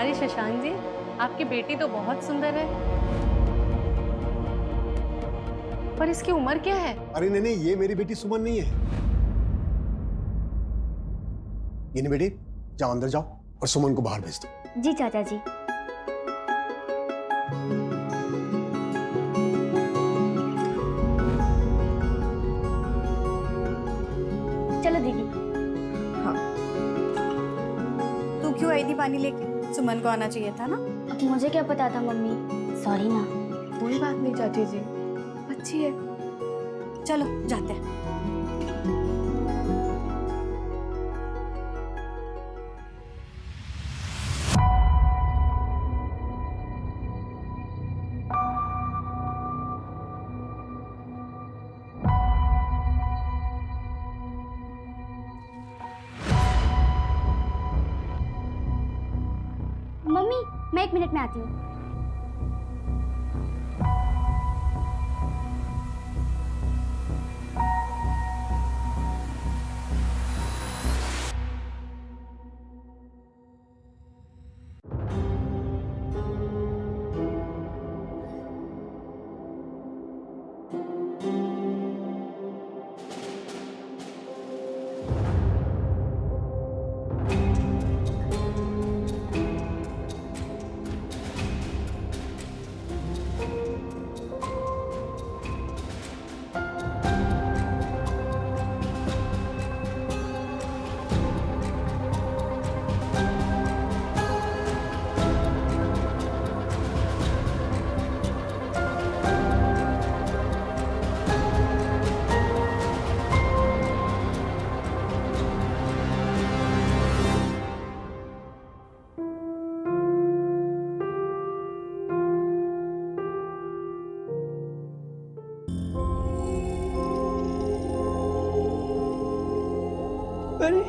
अरे शशांक जी, आपकी बेटी तो बहुत सुंदर है, पर इसकी उम्र क्या है? अरे नहीं नहीं, ये मेरी बेटी सुमन नहीं है। ये नहीं बेटी, जाओ अंदर जाओ और सुमन को बाहर भेज दो। जी चाचा जी। चलो दीदी। हाँ, तू क्यों आई थी पानी लेके? सुमन को आना चाहिए था ना। अब मुझे क्या पता था मम्मी, सॉरी ना। कोई बात नहीं चाची जी, अच्छी है। चलो जाते हैं। मम्मी, मैं 1 मिनट में आती हूँ। अरे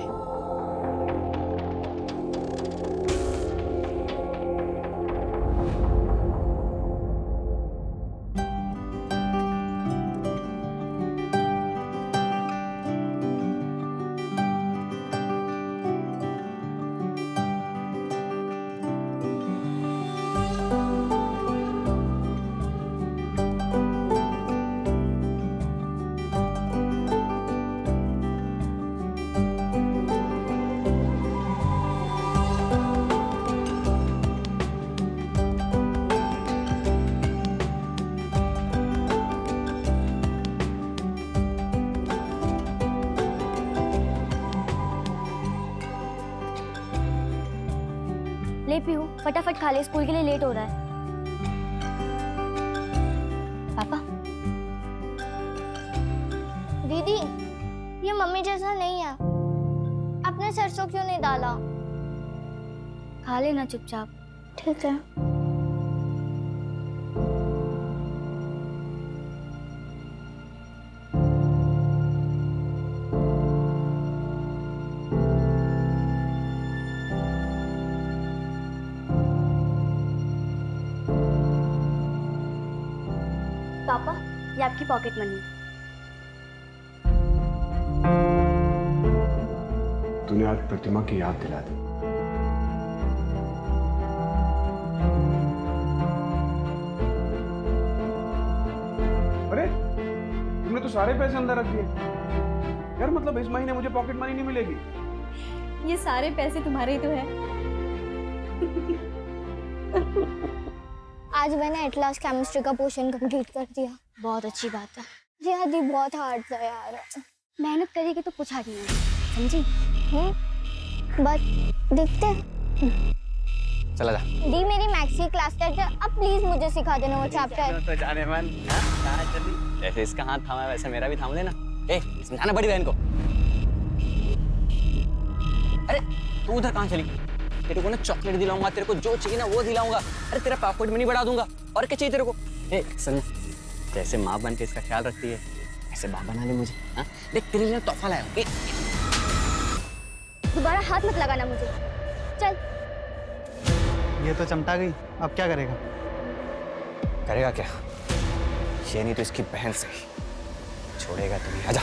ले पीहू, फटाफट खा ले, स्कूल के लिए लेट हो रहा है। पापा। दीदी, ये मम्मी जैसा नहीं है। आपने सरसों क्यों नहीं डाला? खा लेना चुपचाप। ठीक है। पापा, ये आपकी पॉकेट मनी। तूने आज प्रतिमा की याद दिला दी। अरे तुमने तो सारे पैसे अंदर रख दिए यार। मतलब इस महीने मुझे पॉकेट मनी नहीं मिलेगी। ये सारे पैसे तुम्हारे ही तो है। आज मैंने एट लास्ट केमिस्ट्री का पोर्शन कंप्लीट कर दिया। बहुत अच्छी बात है। यार दी बहुत हार्ड था यार। मेहनत करेगी तो कुछ हार नहीं होगा, समझी? बस देखते। चला जा। दी मेरी मैथ्स की क्लास टेस्ट है, अब प्लीज मुझे सिखा देना वो चैप्टर। तो जाने मन। कहाँ चली? जैसे इसका हाथ थामा है वैसे मेरा भी थाम लेना। ए, समझाना बड़ी बहन को। अरे तू उधर कहाँ चली? तेरे को ना चॉकलेट दिलाऊंगा, तेरे को जो चाहिए ना वो दिलाऊंगा। अरे तेरा पॉकेट मनी बढ़ा दूंगा। और क्या चाहिए तेरे को? ए सुन, जैसे माँ बन के इसका ख्याल रखती है ऐसे बाप बना ले मुझे। हाँ देख, तेरे लिए तोहफा लाया हूँ। दोबारा हाथ मत लगाना मुझे। चल। ये तो चमटा गई, अब क्या करेगा? करेगा क्या? ये नहीं तो इसकी बहन से ही छोड़ेगा तुम्हें। आजा।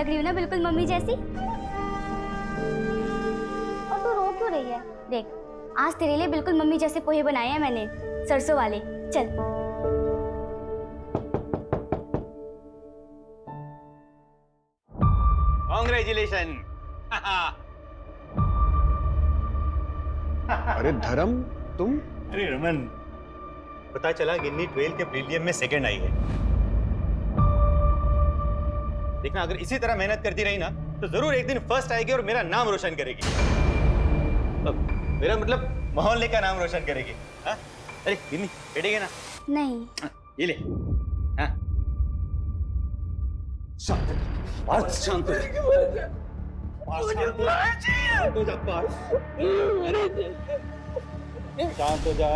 लग रही हूँ ना बिल्कुल मम्मी जैसी। और तू रो क्यों रही है? देख, आज तेरे लिए बिल्कुल मम्मी जैसे पोहे बनाए हैं मैंने, सरसों वाले। चल। कांग्रेचुलेशन। अरे धर्म, तुम? अरे रमन, पता चला गिन्नी 12 के प्रीलियम में सेकंड आई है। देखना, अगर इसी तरह मेहनत करती रही ना तो जरूर एक दिन फर्स्ट आएगी और मेरा नाम रोशन करेगी। मेरा मतलब मोहल्ले का नाम रोशन करेगी। हाँ? अरे गिन्नी बैठेगी ना? नहीं। ये ले। हाँ? शांत शांत हो जा। शांत हो जा।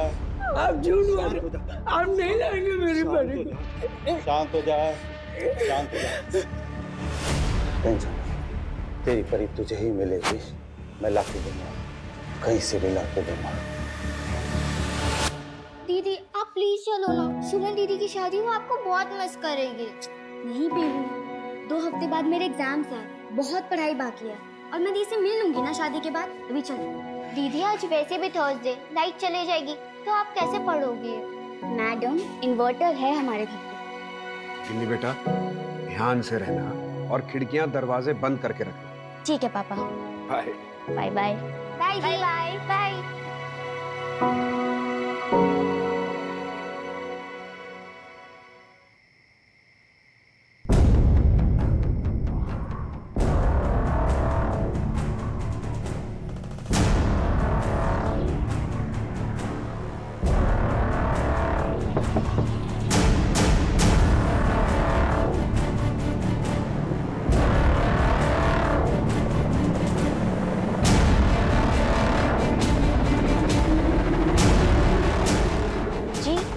आप झूठ बोल रहे, आप नहीं लाएंगे मेरी बड़ी को। शांत हो जा, शांत हो जा। टेंशन, तेरी परी तुझे ही मिलेगी। मैं ला के दूंगा, कहीं से भी ला के दूंगा। दीदी आप प्लीज चलो ना, सुमन दीदी की शादी वो आपको बहुत मिस करेगी। नहीं बेबी, 2 हफ्ते बाद मेरे एग्जाम्स हैं, बहुत पढ़ाई बाकी है और मैं दी से मिल लूंगी ना शादी के बाद। अभी चलो। दीदी आज वैसे भी थर्सडे, लाइट चले जाएगी तो आप कैसे पढ़ोगे? मैडम, इन्वर्टर है हमारे घर पे। गिन्नी बेटा, ध्यान से रहना और खिड़कियां दरवाजे बंद करके रखना। ठीक है पापा। Bye bye bye. Bye bye bye.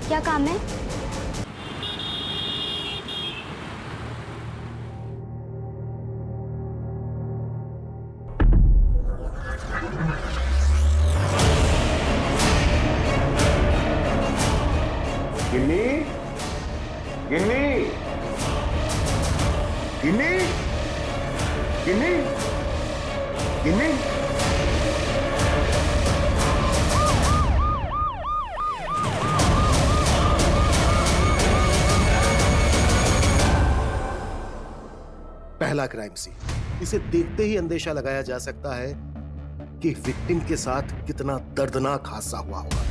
क्या काम है? गिन्नी, गिन्नी, गिन्नी, गिन्नी, गिन्नी। पहला क्राइम सीन, इसे देखते ही अंदेशा लगाया जा सकता है कि विक्टिम के साथ कितना दर्दनाक हादसा हुआ होगा।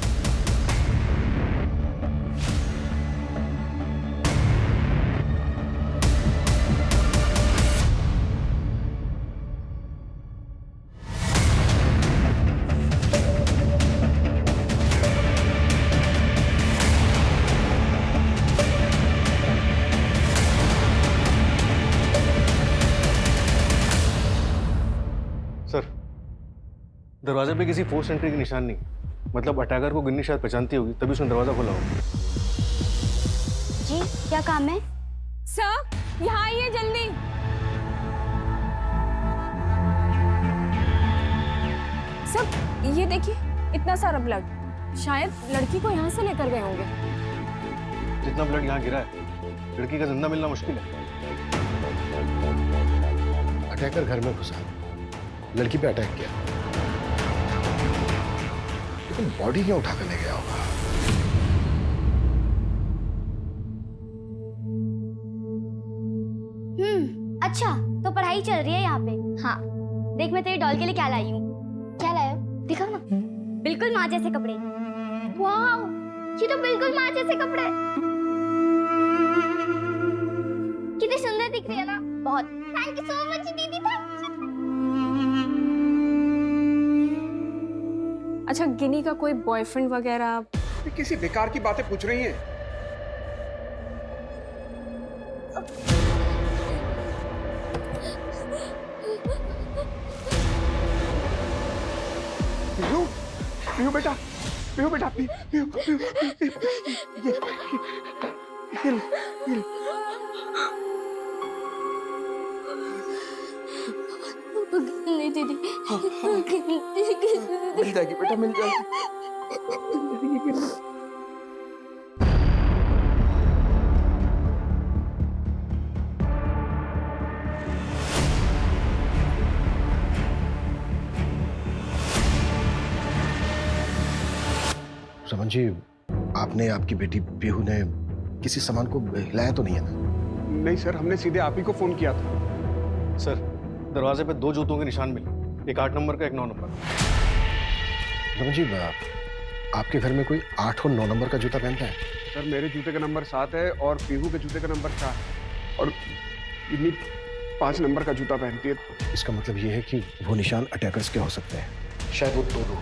सर, दरवाजे पे किसी फोर्स एंट्री के निशान नहीं, मतलब अटैकर को गिन्नी शायद पहचानती होगी, तभी उसने दरवाजा खोला होगा। जी, क्या काम है? सर, यहाँ आइए जल्दी। सर, ये देखिए, इतना सारा ब्लड, शायद लड़की को यहाँ से लेकर गए होंगे। जितना ब्लड यहाँ गिरा है, लड़की का जिंदा मिलना मुश्किल है। अटैकर घर में घुसा, लड़की पे अटैक किया, लेकिन बॉडी क्या उठाकर ले गया होगा? अच्छा, तो पढ़ाई चल रही है यहाँ पे। हाँ, देख मैं तेरे डॉल के लिए क्या लाई हूँ। क्या लाए हो? दिखाओ ना, बिल्कुल माँ जैसे कपड़े। वाह, ये तो बिल्कुल माँ जैसे कपड़े। कितनी सुंदर दिख रही है ना? बहुत। थैंक यू सो मच दीदी। अच्छा, गिनी का कोई बॉयफ्रेंड वगैरह? किसी बेकार की बातें पूछ रही हैं। पीहू, पीहू बेटा, पीहू बेटा, पीहू, पीहू, ये नहीं दीदी, मिल जाएगी बेटा, मिल जाएगी। रमन जी, आपने, आपकी बेटी पीहू ने किसी सामान को हिलाया तो नहीं है ना? नहीं सर, हमने सीधे आप ही को फोन किया था। सर, दरवाजे पे 2 जूतों के निशान मिले, एक 8 नंबर का, एक 9 नंबर का। रमन जी, आपके घर में कोई 8 और 9 नंबर का जूता पहनता है? सर, मेरे जूते का नंबर 7 है और पीहू के जूते का नंबर 4 और गिन्नी 5 नंबर का जूता पहनती है। इसका मतलब ये है कि वो निशान अटैकर्स के हो सकते हैं। शायद वो दो।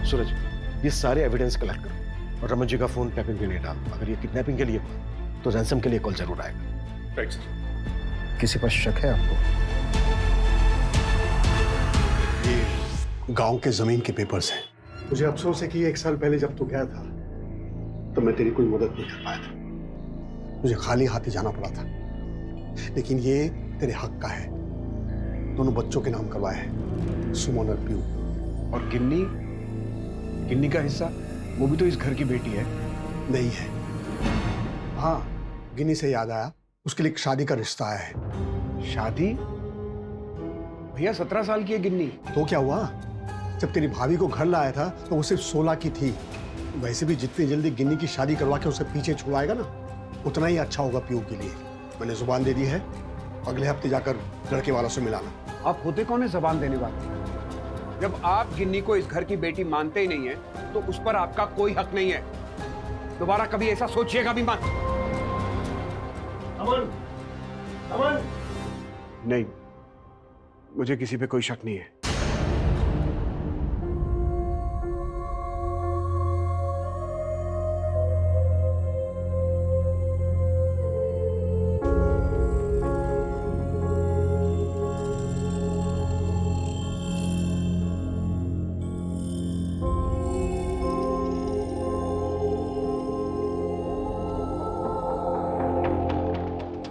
सूरज, ये सारे एविडेंस कलेक्ट करो और रमन जी का फोन टैपिंग के लिए डाल। अगर ये किडनैपिंग के लिए तो रैंसम के लिए कॉल जरूर आएगा। Right sir. किसी पर शक है आपको? ये गांव के जमीन के पेपर्स हैं। मुझे अफसोस है कि 1 साल पहले जब तू गया था तो मैं तेरी कोई मदद नहीं कर पाया था। मुझे खाली हाथ ही जाना पड़ा था, लेकिन ये तेरे हक का है। दोनों बच्चों के नाम करवाए हैं, सुमन और पीहू। और गिन्नी का हिस्सा, वो भी तो इस घर की बेटी है। नहीं है। हाँ, गिन्नी से याद आया, उसके लिए एक शादी का रिश्ता आया है। शादी? भैया 17 साल की है गिन्नी। तो क्या हुआ? जब तेरी भाभी को घर लाया था तो वो सिर्फ 16 की थी। वैसे भी जितनी जल्दी गिन्नी की शादी करवा के उसे पीछे छुड़ाएगा ना, उतना ही अच्छा होगा पीहू के लिए। मैंने जुबान दे दी है, अगले हफ्ते जाकर लड़के वालों से मिलाना। आप होते कौन है जुबान देने वाले? जब आप गिन्नी को इस घर की बेटी मानते ही नहीं है तो उस पर आपका कोई हक नहीं है। दोबारा कभी ऐसा सोचिएगा भी मत। अमन, अमन। नहीं, मुझे किसी पे कोई शक नहीं है।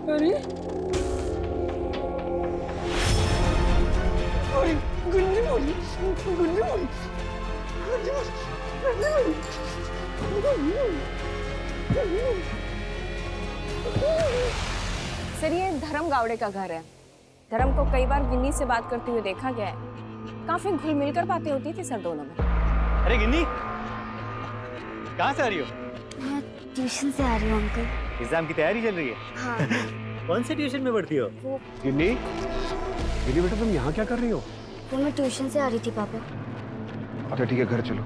अरे गुंडी बोली, गुंडी बोली, सर, ये धर्म गावड़े का घर है। धर्म को कई बार गिन्नी से बात करते हुए देखा गया है। काफी घुल मिलकर बातें होती थी सर दोनों में। अरे गिन्नी, कहाँ से आ रही हो? मैं ट्यूशन से आ रही हूँ अंकल। एग्जाम की तैयारी चल रही है? हाँ। कौन से ट्यूशन में पढ़ती हो? गिन्नी बेटा, तुम यहाँ क्या कर रही हो? वो मैं ट्यूशन से आ रही थी पापा। अच्छा ठीक है, घर चलो।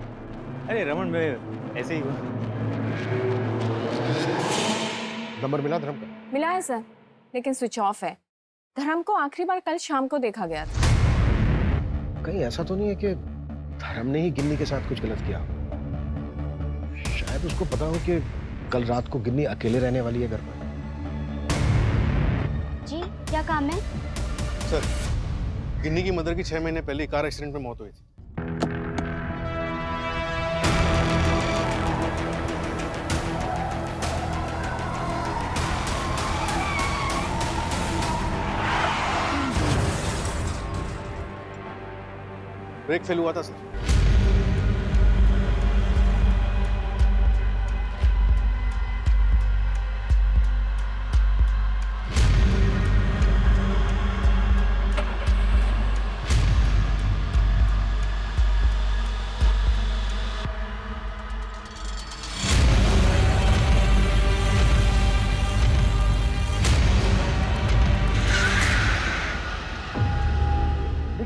अरे रमन, मैं ऐसे ही हूँ। नंबर मिला धर्म का? मिला है सर, लेकिन स्विच ऑफ है। धर्म को आखिरी बार कल शाम को देखा गया था। कहीं ऐसा तो नहीं है कि धर्म ने ही गिन्नी के साथ कुछ गलत किया? शायद उसको पता हो कि कल रात को गिन्नी अकेले रहने वाली है घर पर। जी, क्या काम है? सर, गिन्नी की मदर की 6 महीने पहले कार एक्सीडेंट में मौत हुई थी। ब्रेक फेल हुआ था सर।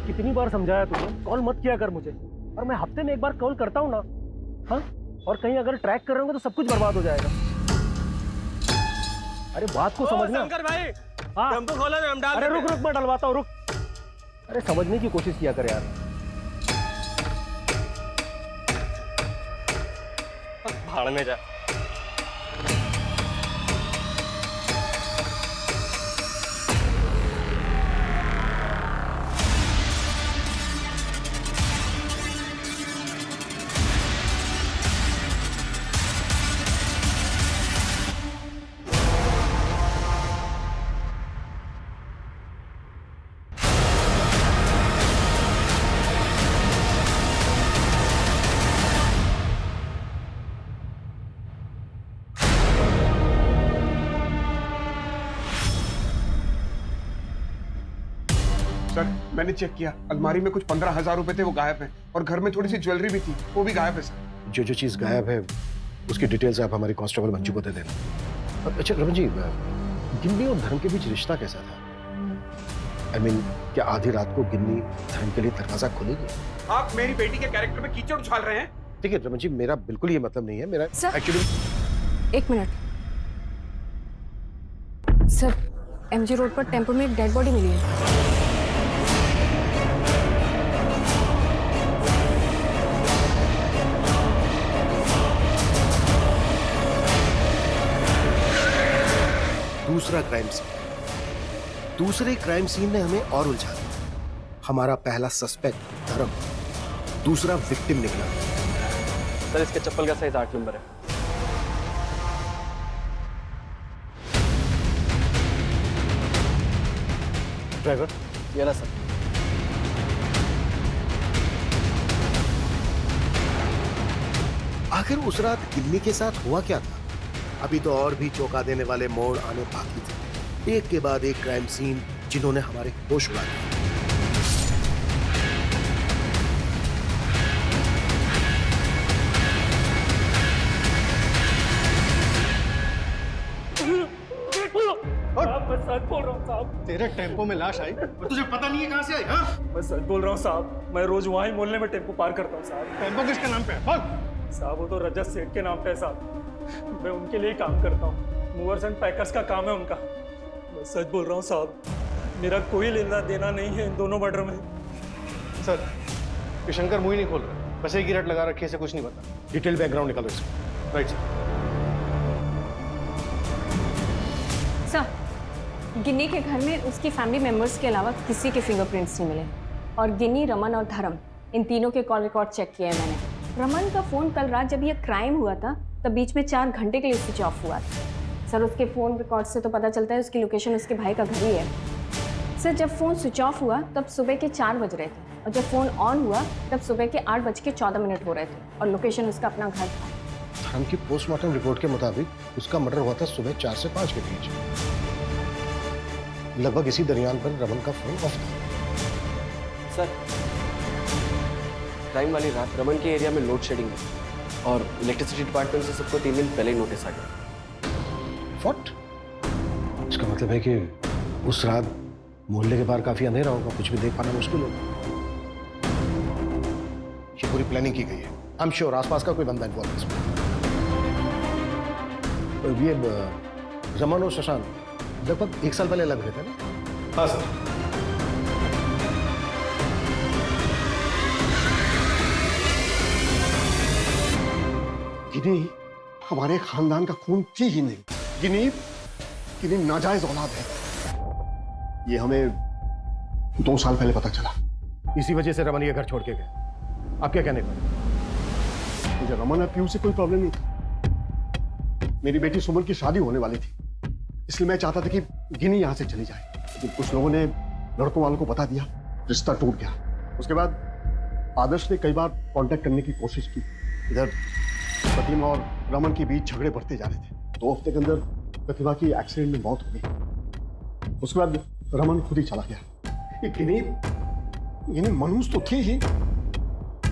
कितनी बार समझाया तुमने, कॉल मत किया कर मुझे। और मैं हफ्ते में एक बार कॉल करता हूँ ना। हाँ, और कहीं अगर ट्रैक कर रहे होंगे तो सब कुछ बर्बाद हो जाएगा। अरे बात को समझना। शंकर भाई, हाँ, टेम्पो खोलो ना, हम डाल अरे देते रुक रुक, मैं डलवाता हूँ, रुक। अरे समझने की कोशिश किया कर यार। भाड़ में जा। मैंने चेक किया, अलमारी में कुछ 15,000 रुपए थे, वो गायब हैं। और घर में थोड़ी सी ज्वेलरी भी थी, वो भी गायब है सर। जो चीज गायब है उसकी डिटेल्स आप हमारी कांस्टेबल मंजू को दे देना। अच्छा रमन जी, गिन्नी और धर्म के बीच रिश्ता कैसा था? I mean, क्या आधी रात को गिन्नी धर्म के लिए दरवाजा खोलेगी? आप मेरी बेटी के कैरेक्टर में कीचड़ उछाल रहे हैं। देखिए रमन जी, मेरा बिल्कुल ये मतलब नहीं है। मेरा एक्चुअली एक मिनट सर, एमजी रोड पर टेम्पो में एक डेड बॉडी मिली है। दूसरा क्राइम सीन। दूसरे क्राइम सीन ने हमें और उलझा दिया। हमारा पहला सस्पेक्ट धर्म, दूसरा विक्टिम निकला। सर इसके चप्पल का साइज 8 नंबर है। ड्राइवर ये रहा सर। आखिर उस रात गिन्नी के साथ हुआ क्या था? अभी तो और भी चौंका देने वाले मोड़ आने बाकी थे। एक के बाद एक क्राइम सीन जिन्होंने हमारे होश उड़ा दिए। मैं सच बोल रहा हूँ साहब। तेरे टेम्पो में लाश आई और तुझे पता नहीं है कहाँ से आई? हाँ? मैं सच बोल रहा हूँ साहब, मैं रोज वहाँ ही मोहल्ले में टेम्पो पार करता हूँ साहब। टेम्पो किसके नाम पे है? बोल। साहब वो तो रजत सेठ के नाम पे है साहब। मैं उनके लिए काम करता हूँ, मूवर्स एंड पैकर्स का काम है उनका। मैं सच बोल रहा हूँ साहब, मेरा कोई लेना देना नहीं है इन दोनों मर्डर में। सर ये शंकर मुंह ही नहीं खोल रहा, बस एक ही रट लगा रखी है, इसे कुछ नहीं पता। डिटेल बैकग्राउंड निकालो इसका। राइट सर, गिन्नी के घर में उसकी फैमिली मेंबर्स के अलावा किसी के फिंगरप्रिंट्स नहीं मिले और गिन्नी, रमन और धर्म इन तीनों के कॉल रिकॉर्ड चेक किए हैं मैंने। रमन का फ़ोन कल रात जब यह क्राइम हुआ था तब बीच में 4 घंटे के लिए स्विच ऑफ हुआ था। सर उसके फ़ोन रिकॉर्ड से तो पता चलता है उसकी लोकेशन उसके भाई का घर ही है। सर जब फ़ोन स्विच ऑफ हुआ तब सुबह के 4 बज रहे थे और जब फ़ोन ऑन हुआ तब सुबह के 8:14 हो रहे थे और लोकेशन उसका अपना घर था। धर्म की पोस्टमार्टम रिपोर्ट के मुताबिक उसका मर्डर हुआ था सुबह 4 से 5 के बीच। लगभग इसी दरमियान पर रमन का फोन ऑफ था। सर क्राइम वाली रात रमन के एरिया में लोड शेडिंग है और इलेक्ट्रिसिटी डिपार्टमेंट से सबको 3 दिन पहले ही नोटिस आ गया। व्हाट? इसका मतलब है कि उस रात मोहल्ले के बाहर काफी अंधेरा होगा, कुछ भी देख पाना मुश्किल होगा। ये पूरी प्लानिंग की गई है। आई एम श्योर आसपास का कोई बंदा इन्वॉल्व है इसमें। ये रमन और शशांक लगभग 1 साल पहले अलग हुए थे ना? हाँ सर। गिनी हमारे खानदान का खून थी ही नहीं। गिनी नाजायज औलाद है। ये हमें 2 साल पहले पता चला। इसी वजह से रमन ये घर छोड़ के गए। आप क्या कहने को? मुझे रमन और पीयू से कोई प्रॉब्लम नहीं थी। मेरी बेटी सुमन की शादी होने वाली थी, इसलिए मैं चाहता था कि गिनी यहां से चली जाए। लेकिन कुछ लोगों ने लड़कों वालों को बता दिया, रिश्ता टूट गया। उसके बाद आदर्श ने कई बार कांटेक्ट करने की कोशिश की। इधर प्रतिमा और रमन के बीच झगड़े बढ़ते जा रहे थे। 2 हफ्ते के अंदर प्रतिमा की एक्सीडेंट में मौत हो गई। उसके बाद रमन खुद ही चला गया। ये गिनी मनहूस तो थी ही,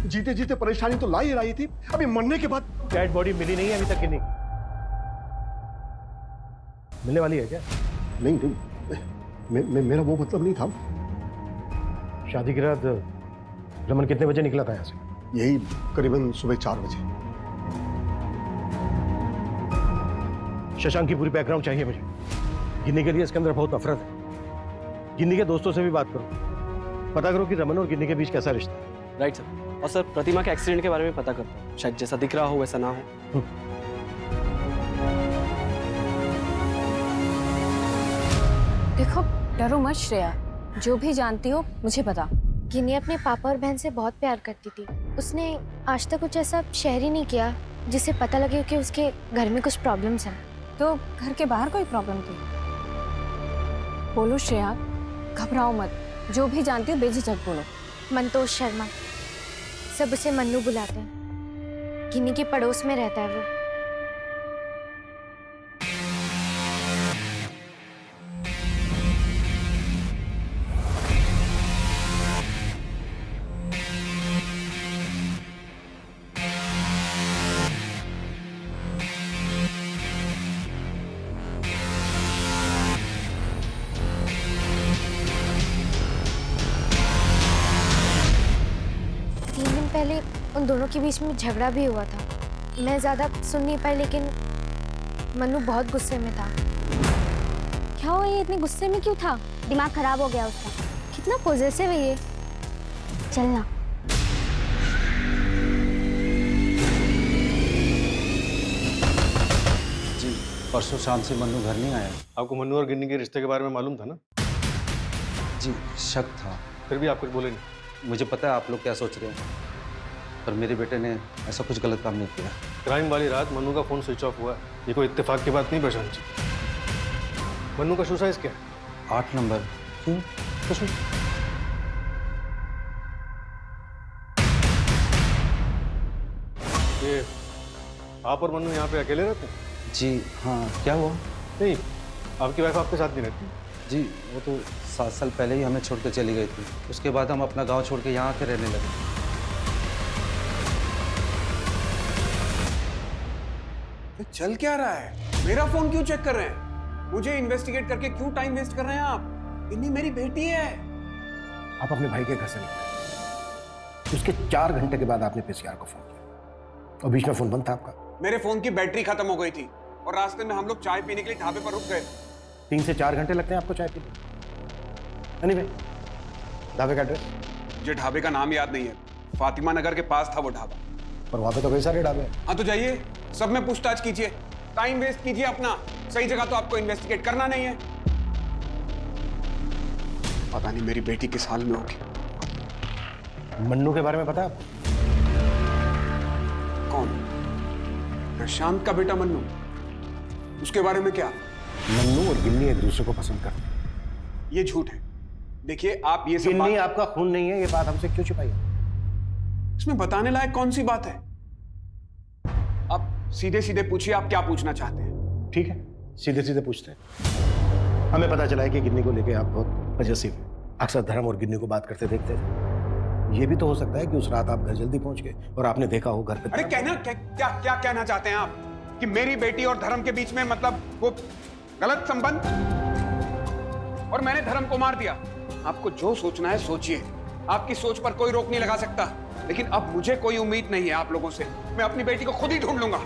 जीते जीते परेशानी तो ला ही रही थी। अभी मरने के बाद डेड बॉडी मिली नहीं है अभी तक। गिनी मिलने वाली है क्या? नहीं, मेरा वो मतलब नहीं था। शादी की रात रमन कितने बजे निकला था यहाँ से? यही करीबन सुबह 4 बजे। शशांक की पूरी बैकग्राउंड चाहिए मुझे। गिन्नी के लिए इसके अंदर बहुत नफरत है। गिन्नी के दोस्तों से भी बात करो, पता करो कि रमन और गिन्नी के बीच कैसा रिश्ता है। Right sir. और सर प्रतिमा के एक्सीडेंट के बारे में पता करता हूँ, शायद जैसा दिख रहा हो वैसा ना हो। देखो डरो मत श्रेया, जो भी जानती हो मुझे बता। गिनी अपने पापा और बहन से बहुत प्यार करती थी। उसने आज तक कुछ ऐसा शेयर ही नहीं किया जिससे पता लगे कि उसके घर में कुछ प्रॉब्लम्स हैं। तो घर के बाहर कोई प्रॉब्लम थी? बोलो श्रेया, घबराओ मत, जो भी जानती हो बेझिझक बोलो। मंतोष शर्मा, सब उसे मन्नू बुलाते हैं। गिनी के पड़ोस में रहता है वो। पहले उन दोनों के बीच में झगड़ा भी हुआ था। मैं ज़्यादा सुन नहीं पाई, लेकिन मन्नू बहुत गुस्से में था। क्या हुआ, ये इतने गुस्से में क्यों था? दिमाग खराब हो गया उसका। कितना पॉजेसिव है ये। चलना। जी, परसों शाम से मन्नू घर नहीं आया। आपको मन्नू और गिन्नी के रिश्ते के बारे में मालूम था ना? जी, शक था। फिर भी आप कुछ बोले नहीं? मुझे पता है आप लोग क्या सोच रहे हैं, पर मेरे बेटे ने ऐसा कुछ गलत काम नहीं किया। क्राइम वाली रात मन्नू का फोन स्विच ऑफ हुआ है, ये कोई इत्तेफाक की बात नहीं प्रशांत जी। मन्नू का शू साइज क्या है? 8 नंबर। क्यों? कुछ नहीं। ये आप और मन्नू यहाँ पे अकेले रहते हैं? जी हाँ, क्या हुआ? नहीं, आपकी वाइफ आपके साथ नहीं रहती? जी, वो तो 7 साल पहले ही हमें छोड़ कर चली गई थी। उसके बाद हम अपना गांव छोड़ के यहाँ आके रहने लगे। चल क्या रहा है? मेरा फोन क्यों चेक कर रहे हैं? मुझे इन्वेस्टिगेट करके क्यों टाइम वेस्ट कर रहे हैं आप? इन्हीं मेरी बेटी है। आप अपने भाई के घर से निकले, उसके 4 घंटे के बाद आपने पीसीआर को फोन किया और बीच में फोन बंद था आपका। मेरे फोन की बैटरी खत्म हो गई थी और रास्ते में हम लोग चाय पीने के लिए ढाबे पर रुक गए। 3 से 4 घंटे लगते हैं आपको चाय पीने? एनीवे, ढाबे का एड्रेस? मुझे ढाबे का नाम याद नहीं है। फातिमा नगर के पास था वो ढाबा। पर वहां पे तो कई सारे ढाबे हैं। हाँ तो जाइए, सब में पूछताछ कीजिए, टाइम वेस्ट कीजिए अपना। सही जगह तो आपको इन्वेस्टिगेट करना नहीं है। पता नहीं मेरी बेटी किस हाल में होगी। मन्नू के बारे में पता है आपको? कौन? प्रशांत का बेटा मन्नू? उसके बारे में क्या? मन्नू और गिन्नी एक दूसरे को पसंद करते हैं। ये झूठ है। देखिए आप ये सब गिन्नी आपका खून नहीं है, ये बात हमसे क्यों छुपाई? इसमें बताने लायक कौन सी बात है? आप सीधे सीधे पूछिए, आप क्या पूछना चाहते हैं? ठीक है, सीधे सीधे पूछते हैं। हमें पता चला है कि गिन्नी को लेके आप बहुत पजेसिव हैं। अक्सर धर्म और गिन्नी को बात करते देखते थे। ये भी तो हो सकता है कि उस रात आप घर जल्दी पहुंच गए और आपने देखा हो घर पे। अरे कहना क्या कहना चाहते हैं आप? कि मेरी बेटी और धर्म के बीच में मतलब वो गलत संबंध और मैंने धर्म को मार दिया? आपको जो सोचना है सोचिए, आपकी सोच पर कोई रोक नहीं लगा सकता। लेकिन अब मुझे कोई उम्मीद नहीं है आप लोगों से। मैं अपनी बेटी को खुद ही ढूंढ लूंगा।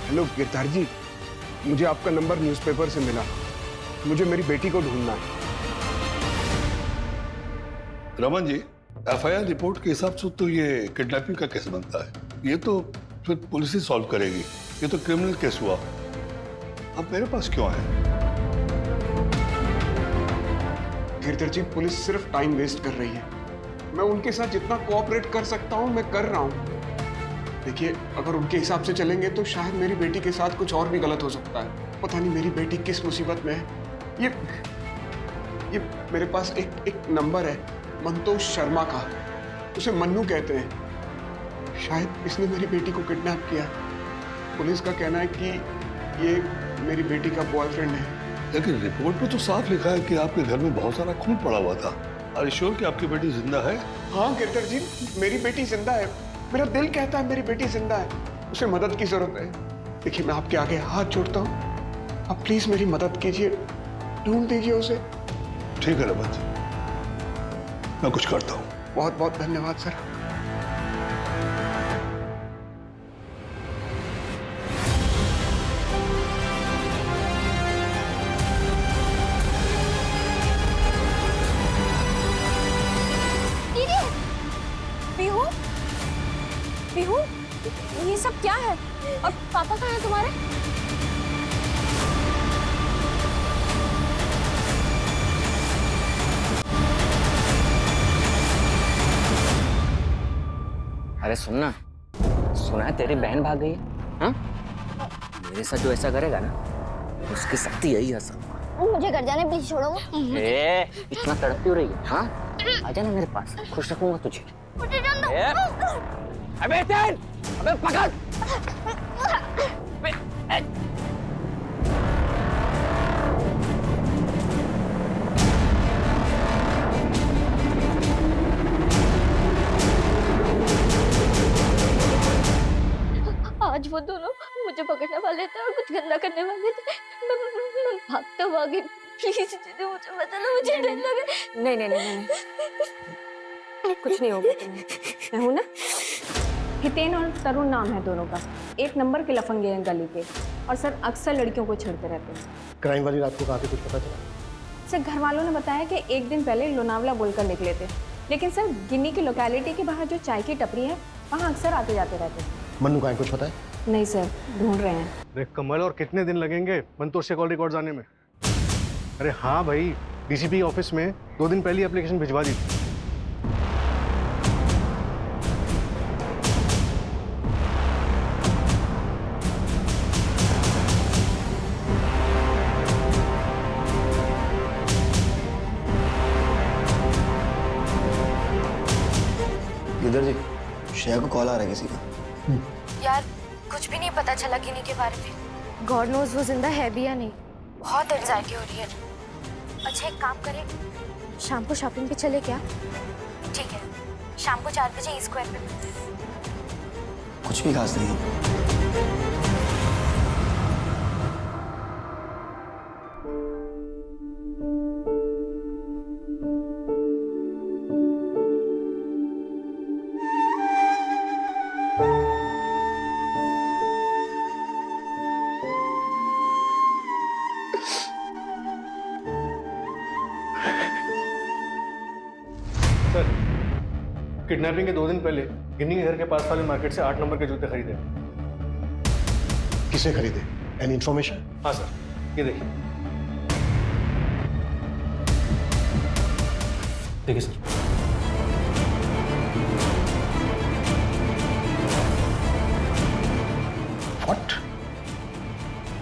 हेलो गिरधार जी, मुझे आपका नंबर न्यूज़पेपर से मिला। मुझे मेरी बेटी को ढूंढना है। रमन जी, एफआईआर रिपोर्ट के हिसाब से तो ये किडनैपिंग का केस बनता है। ये तो फिर पुलिस ही सॉल्व करेगी। ये तो क्रिमिनल केस हुआ। अब मेरे पास क्यों आए? गिरधर जी, पुलिस सिर्फ टाइम वेस्ट कर रही है। मैं उनके साथ जितना कोऑपरेट कर सकता हूं मैं कर रहा हूं। देखिए, अगर उनके हिसाब से चलेंगे तो शायद मेरी बेटी के साथ कुछ और भी गलत हो सकता है। पता नहीं मेरी बेटी किस मुसीबत में है। ये मेरे पास एक नंबर है मंतोष शर्मा का। उसे मन्नू कहते हैं। शायद इसने मेरी बेटी को किडनैप किया। पुलिस का कहना है कि ये मेरी बेटी का बॉयफ्रेंड है। लेकिन रिपोर्ट में तो साफ लिखा है कि आपके घर में बहुत सारा खून पड़ा हुआ था। आर यू श्योर कि आपकी बेटी जिंदा है? हाँ गिरधर जी, मेरी बेटी जिंदा है। मेरा दिल कहता है मेरी बेटी जिंदा है। उसे मदद की जरूरत है। देखिए, मैं आपके आगे हाथ जोड़ता हूँ, आप प्लीज मेरी मदद कीजिए, ढूंढ दीजिए उसे। ठीक है रमन जी, मैं कुछ करता हूँ। बहुत बहुत धन्यवाद सर। सब क्या है? और पापा कहाँ हैं तुम्हारे? अरे सुनना, सुना है तेरी बहन भाग गई है? हाँ? मेरे साथ जो ऐसा करेगा ना, उसकी शक्ति यही है सब। मुझे घर जाने प्लीज छोड़ो। इतना तड़प क्यों रही है? हाँ? आजा ना मेरे पास, खुश रखूंगा तुझे। मुझे जान दो। अबे तेन, अबे पकड़। आज वो दोनों मुझे पकड़ने वाले थे और कुछ गंदा करने वाले थे। मैं भागता भागी। प्लीज दीदी मुझे बताना, मुझे डर लगा। नहीं नहीं नहीं नहीं, कुछ नहीं होगा तुम्हें। मैं हूं ना। हितेन और तरुण नाम है दोनों का। एक नंबर के लफंगे हैं गली के, और सर अक्सर लड़कियों को छेड़ते रहते हैं। क्राइम वाली रात को कहाँ थे, कुछ पता चला? सर घर वालों ने बताया कि एक दिन पहले लोनावला बोलकर निकले थे, लेकिन सर गिन्नी की लोकेलिटी के बाहर जो चाय की टपरी है वहाँ अक्सर आते जाते रहते हैं। मन्नू का कुछ पता है? नहीं सर, ढूंढ रहे हैं। अरे कमल, और कितने दिन लगेंगे मंतोष से कॉल रिकॉर्ड्स आने में? अरे हाँ भाई, डीसीपी ऑफिस में 2 दिन पहले एप्लीकेशन भिजवा दी थी। गिदर जी, श्रेया को कॉल आ रहा है किसी का। यार कुछ भी नहीं पता चला गिनी के बारे में। गॉड नोज वो जिंदा है भी या नहीं। बहुत एंजाइटी हो रही है। अच्छा एक काम करें, शाम को शॉपिंग पे चले क्या? ठीक है, शाम को 4 बजे ई स्क्वायर पे मिलते हैं। कुछ भी खास नहीं। किडनैपिंग के 2 दिन पहले गिन्नी के घर के पास वाले मार्केट से 8 नंबर के जूते खरीदे। किसने खरीदे? Any information? हाँ सर, ये देखिए। देखिए सर। व्हाट?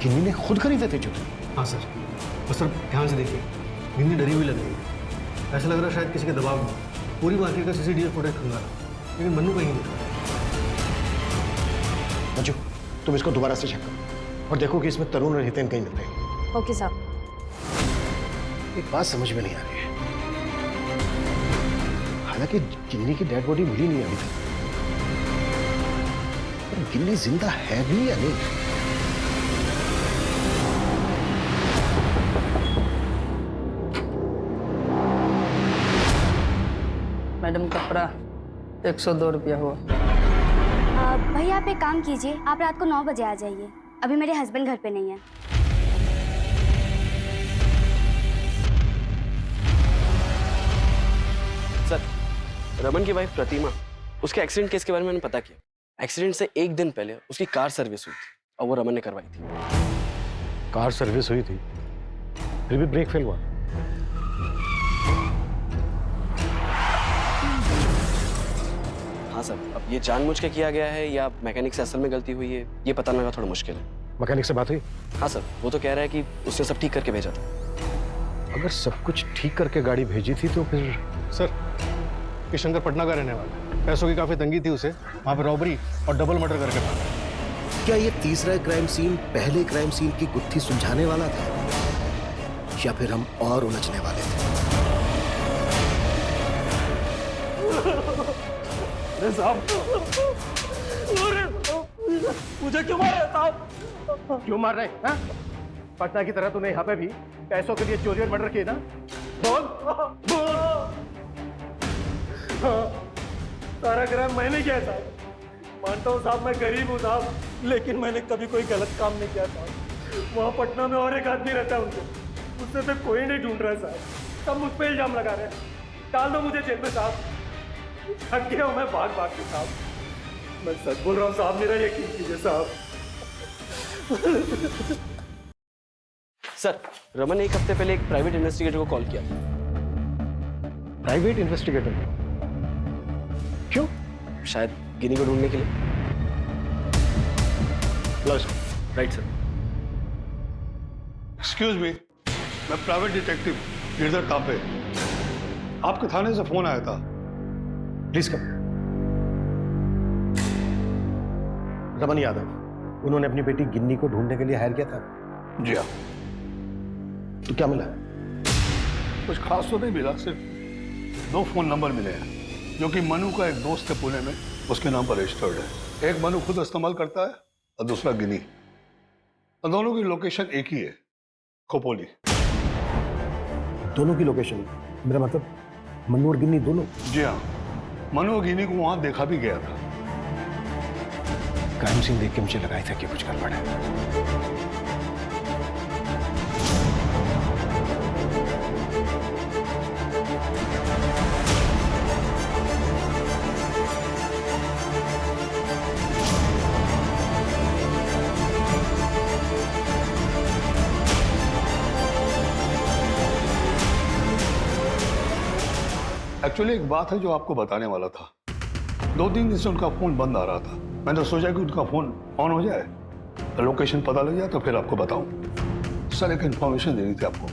गिन्नी ने खुद खरीदे थे जूते? हाँ सर, बस सर ध्यान से देखिए, गिन्नी डरी हुई लग रही है। ऐसा लग रहा है शायद किसी के दबाव में पूरी मार्केट का सीसीटीवी फुटेज खंगाला, लेकिन मन्नू कहीं नहीं दिखा। मंजू, तुम इसको दोबारा से चेक करो और देखो कि इसमें तरुण और हितेन कहीं मिलते हैं। ओके साहब। एक बात समझ में नहीं आ रही है, हालांकि गिन्नी की डेड बॉडी मिली नहीं अभी तक, पर गिन्नी जिंदा है भी या नहीं? मैडम कपड़ा 102 रुपया हुआ। भाई आप एक काम कीजिए, आप रात को 9 बजे आ जाइए। अभी मेरे हस्बैंड घर पे नहीं है। सर, रमन की वाइफ प्रतिमा, उसके एक्सीडेंट केस के बारे में मैंने पता किया। एक्सीडेंट से 1 दिन पहले उसकी कार सर्विस हुई थी और वो रमन ने करवाई थी। कार सर्विस हुई थी, फिर भी ब्रेक फेल हुआ। हाँ सर, अब ये जानबूझ के किया गया है या मैकेनिक से असल में गलती हुई है, ये पता लगा थोड़ा मुश्किल है। मैकेनिक से बात हुई? हाँ सर, वो तो कह रहा है कि उसने सब ठीक करके भेजा था। अगर सब कुछ ठीक करके गाड़ी भेजी थी तो फिर? सर, ये शंकर पटना का रहने वाला है। पैसों की काफी तंगी थी उसे, वहाँ पे रॉबरी और डबल मर्डर करके भागा। क्या ये तीसरा क्राइम सीन पहले क्राइम सीन की गुत्थी सुलझाने वाला था या फिर हम और उलझने वाले थे? अरे साहब, मुझे क्यों मार रहे साहब? क्यों मार रहे हैं? पटना की तरह तूने यहाँ पे भी पैसों के लिए चोरी और मर्डर किए ना? बोल बोल। सारा क्राइम मैंने किया साहब। मानता हूँ साहब, मैं गरीब हूँ साहब, लेकिन मैंने कभी कोई गलत काम नहीं किया साहब। वहाँ पटना में और एक आदमी रहता है उनसे, उससे तो कोई नहीं ढूंढ रहा है साहब। सब मुझ पे इल्जाम लगा रहे हैं। डाल दो मुझे जेल में साहब। थक गया हूँ मैं भाग भाग के साहब। मैं सच बोल रहा हूँ साहब, मेरा यकीन कीजिए साहब। सर, रमन ने एक हफ्ते पहले एक प्राइवेट इन्वेस्टिगेटर को कॉल किया। Private investigator? क्यों? शायद गिनी को ढूंढने के लिए। Right sir. एक्सक्यूज मी, मैं प्राइवेट डिटेक्टिव गिरधर तापे, आपके थाने से फोन आया था। Please come. रमन यादव, उन्होंने अपनी बेटी गिन्नी को ढूंढने के लिए हायर किया था? जी हाँ। तो क्या मिला? कुछ खास तो नहीं मिला, सिर्फ 2 फोन नंबर मिले हैं जो कि मनु का एक दोस्त है पुणे में, उसके नाम पर रजिस्टर्ड है। एक मनु खुद इस्तेमाल करता है और दूसरा गिनी। और दोनों की लोकेशन एक ही है, खोपोली। दोनों की लोकेशन? मेरा मतलब मनु और गिन्नी दोनों? जी हाँ, मनु और गिनी को वहां देखा भी गया था। क्राइम सीन देख के मुझे लगा था कि कुछ गड़बड़ है। एक्चुअली एक बात है जो आपको बताने वाला था। 2-3 दिन से उनका फोन बंद आ रहा था। मैंने सोचा कि उनका फोन ऑन हो जाए, लोकेशन पता लग जाए तो फिर आपको बताऊं। सर, एक इंफॉर्मेशन देनी थी आपको।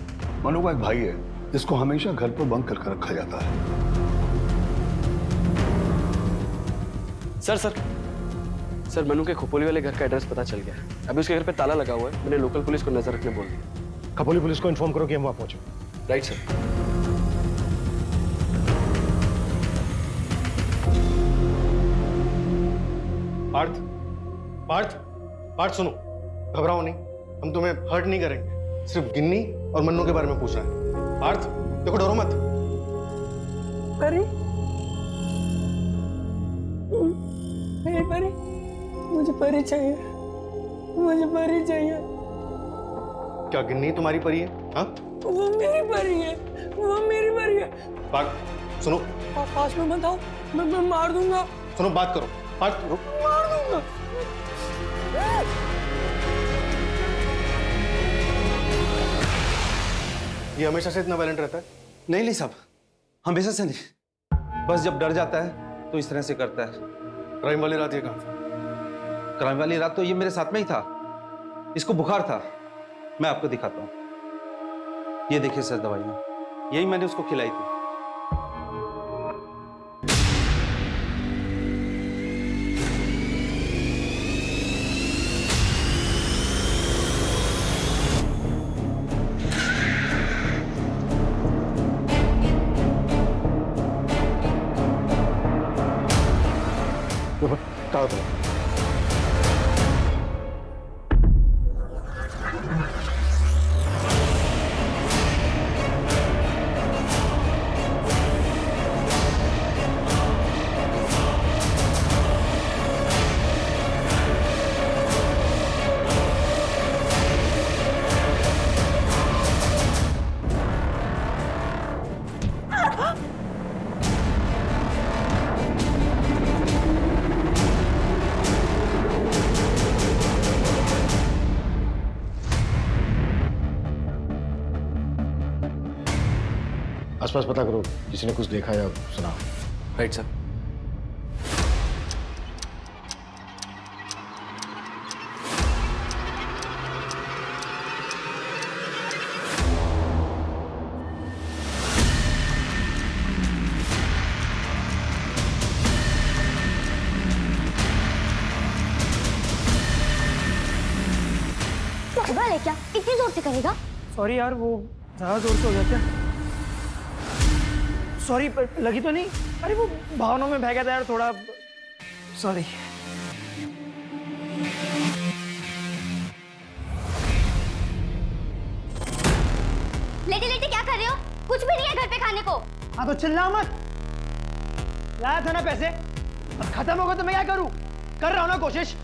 मनु का एक भाई है जिसको हमेशा घर पर बंद करके रखा जाता है। सर, मनु के खोपोली वाले घर का एड्रेस पता चल गया है। अभी उसके घर पे ताला लगा हुआ है। मैंने लोकल पुलिस को नजर रखने बोल दिया। खोपोली पुलिस को इन्फॉर्म करो कि हम वहां पहुंचे। Right sir. पार्थ, पार्थ, पार्थ सुनो, घबराओ नहीं, हम तुम्हें हर्ट नहीं करेंगे। सिर्फ गिन्नी और मन्नू के बारे में पूछ रहे हैं। पार्थ देखो, डरो मत। परी, मेरी परी, मुझे परी चाहिए, मुझे परी चाहिए। क्या गिन्नी तुम्हारी परी है? हाँ, वो मेरी परी है, वो मेरी परी है। पार्थ सुनो, पास में मत आओ, मैं मार दूंगा। सुनो, बात करो। पार्थ रुक, मार दूंगा। ये हमेशा से इतना वायलेंट रहता है? नहीं साहब, हमेशा से नहीं, बस जब डर जाता है तो इस तरह से करता है। क्राइम वाली रात ये कहाँ था? क्राइम वाली रात तो ये मेरे साथ में ही था। इसको बुखार था। मैं आपको दिखाता हूँ। ये देखिए सर दवाइयाँ, यही मैंने उसको खिलाई थी। आसपास पता करो, किसी ने कुछ देखा या सुना। Right sir. पागल है क्या? इतनी जोर से करेगा? सॉरी यार, वो ज्यादा जोर से हो गया क्या? सॉरी, लगी तो नहीं? अरे वो भावनाओं में बह गया था यार थोड़ा, सॉरी। लेटे लेटे क्या कर रहे हो? कुछ भी नहीं है घर पे खाने को। हाँ तो चिल्ला मत। लाया था ना पैसे, अब खत्म होगा तो मैं क्या करूं? कर रहा हूं ना कोशिश।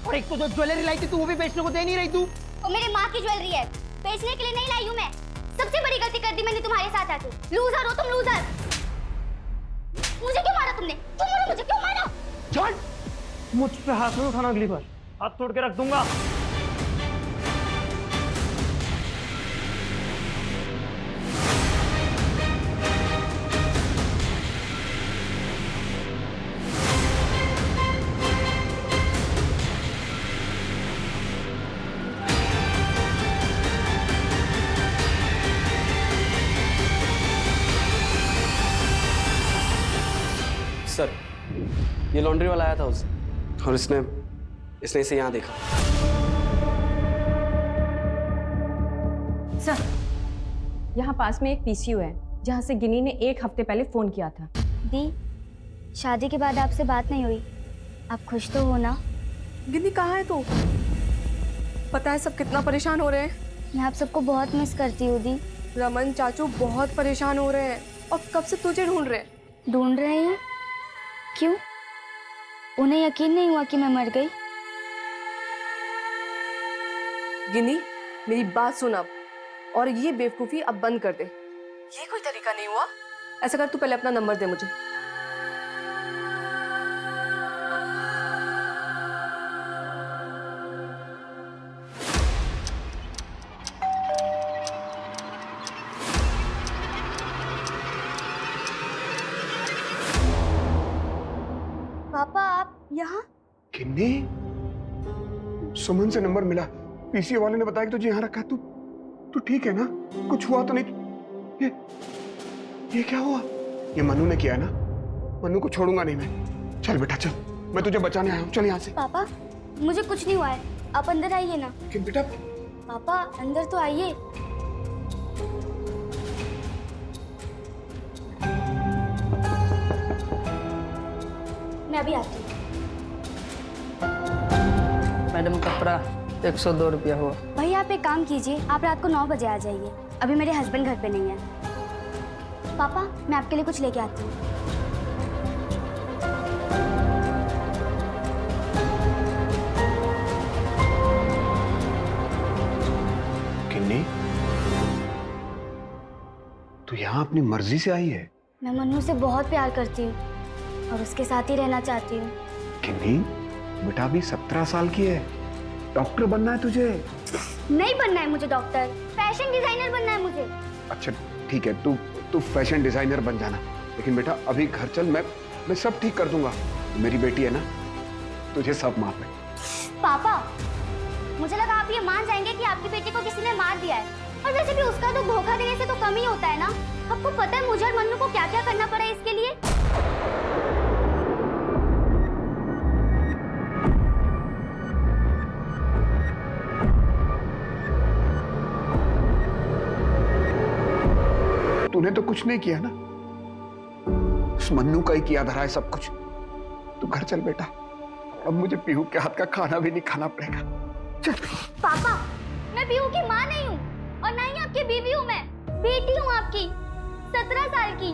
और एक तो जो ज्वेलरी लाई थी तू, वो भी बेचने को दे नहीं रही तू। वो मेरी माँ की ज्वेलरी है, बेचने के लिए नहीं लाई हूँ मैं। सबसे बड़ी गलती कर दी मैंने तुम्हारे साथ आके। लूजर हो तुम, लूजर। मुझे क्यों मारा तुमने? क्यों मारा मुझे? क्यों मारा? जॉन, मुझ पे हाथ नहीं उठाना अगली बार, हाथ तोड़ के रख दूंगा। सर, ये लॉन्ड्री वाला आया था उससे और इसने इसे यहाँ देखा। सर, यहाँ पास में एक पीसीयू है जहाँ से गिनी ने 1 हफ्ते पहले फोन किया था। दी, शादी के बाद आपसे बात नहीं हुई, आप खुश तो हो ना? गिनी कहाँ है तू? पता है सब कितना परेशान हो रहे हैं। मैं आप सबको बहुत मिस करती हूँ दी। रमन चाचू बहुत परेशान हो रहे हैं और कब से तुझे ढूंढ रहे हैं। ढूंढ रहे हैं? क्यों? उन्हें यकीन नहीं हुआ कि मैं मर गई? गिनी, मेरी बात सुन अब, और ये बेवकूफी अब बंद कर दे। ये कोई तरीका नहीं हुआ। ऐसा कर, तू पहले अपना नंबर दे मुझे। पापा आप यहाँ? किन्नी, सुमन से नंबर मिला, पीसीओ वाले ने बताया कि तुझे यहाँ रखा है। तू ठीक है ना? कुछ हुआ तो नहीं? ये क्या हुआ? ये मनु ने किया ना? मनु को छोड़ूंगा नहीं मैं। चल बेटा चल, मैं तुझे बचाने आया हूँ, चल यहाँ से। पापा मुझे कुछ नहीं हुआ है, आप अंदर आइए ना। लेकिन बेटा। पापा अंदर तो आइए। मैं अभी आती हूँ। मैडम कपड़ा 102 रुपया हुआ। भैया आप एक काम कीजिए, आप रात को 9 बजे आ जाइए। अभी मेरे हस्बैंड घर पे नहीं है। पापा मैं आपके लिए कुछ लेके आती हूँ। किन्नी, तू यहाँ अपनी मर्जी से आई है? मैं मनु से बहुत प्यार करती हूँ और उसके साथ ही रहना चाहती हूँ। किन्नी, बेटा भी 17 साल की है, डॉक्टर बनना है तुझे। नहीं बनना है मुझे डॉक्टर, फैशन डिजाइनर बनना है मुझे। अच्छा ठीक है, तू फैशन डिजाइनर बन जाना, लेकिन बेटा अभी घर चल, मैं सब ठीक कर दूंगा। मेरी बेटी है ना, तुझे सब माफ है। पापा मुझे लगा आप ये मान जाएंगे कि आपकी बेटी को किसी ने मार दिया है, और वैसे भी उसका तो धोखा देने से तो कम ही होता है ना। आपको पता है मुझे और मन्नू को क्या क्या करना पड़ा इसके लिए? तूने तो कुछ नहीं किया ना, उस मन्नू का ही किया धरा है सब कुछ। तू घर चल बेटा, अब मुझे पीहू के हाथ का खाना भी नहीं खाना पड़ेगा। चल। पापा मैं पीहू की माँ नहीं हूँ और ना ही आपकी बीवी हूँ, मैं बेटी हूँ आपकी, 17 साल की।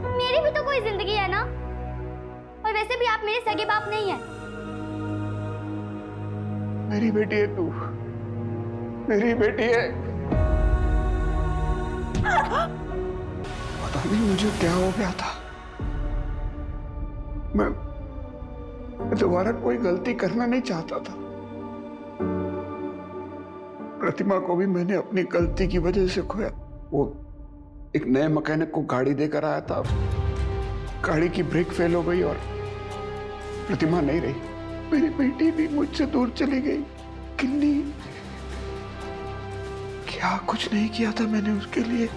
मेरी भी तो कोई जिंदगी है ना, और वैसे भी आप मेरे सगे बाप नहीं है। मेरी बेटी है तू, मेरी बेटी है। पता नहीं मुझे क्या हो गया था, मैं दोबारा कोई गलती करना नहीं चाहता था। प्रतिमा को भी मैंने अपनी गलती की वजह से खोया। वो एक नए मैकेनिक को गाड़ी देकर आया था, गाड़ी की ब्रेक फेल हो गई और प्रतिमा नहीं रही। मेरी बेटी भी मुझसे दूर चली गई। किन्नी, क्या कुछ नहीं किया था मैंने उसके लिए।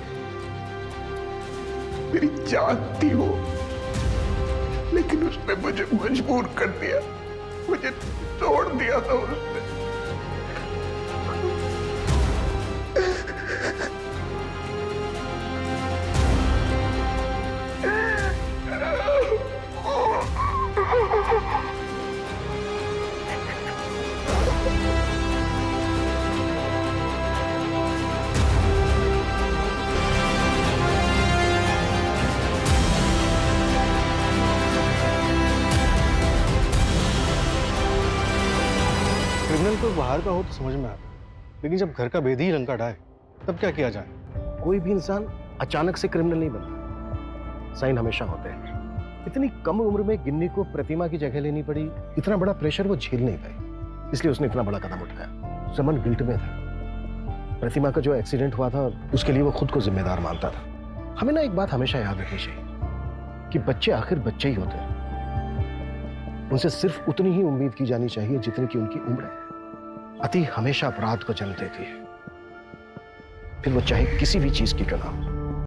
मेरी जान थी वो, लेकिन उसने मुझे मजबूर कर दिया, मुझे तोड़ दिया था उसने। क्रिमिनल कोई बाहर का हो तो समझ में आता, लेकिन जब घर का भेदी ही लंका ढाए तब क्या किया जाए? कोई भी इंसान अचानक से क्रिमिनल नहीं बनता, साइन हमेशा होते हैं। इतनी कम उम्र में गिन्नी को प्रतिमा की जगह लेनी पड़ी, इतना बड़ा प्रेशर वो झेल नहीं पाई, इसलिए उसने इतना बड़ा कदम उठाया। रमन गिल्ट में था। प्रतिमा का जो एक्सीडेंट हुआ था उसके लिए वो खुद को जिम्मेदार मानता था। हमें ना एक बात हमेशा याद रखनी चाहिए कि बच्चे आखिर बच्चे ही होते हैं। उनसे सिर्फ उतनी ही उम्मीद की जानी चाहिए जितनी की उनकी उम्र है। अति हमेशा अपराध को जन्म देती है, फिर वो चाहे किसी भी चीज की क्यों ना हो।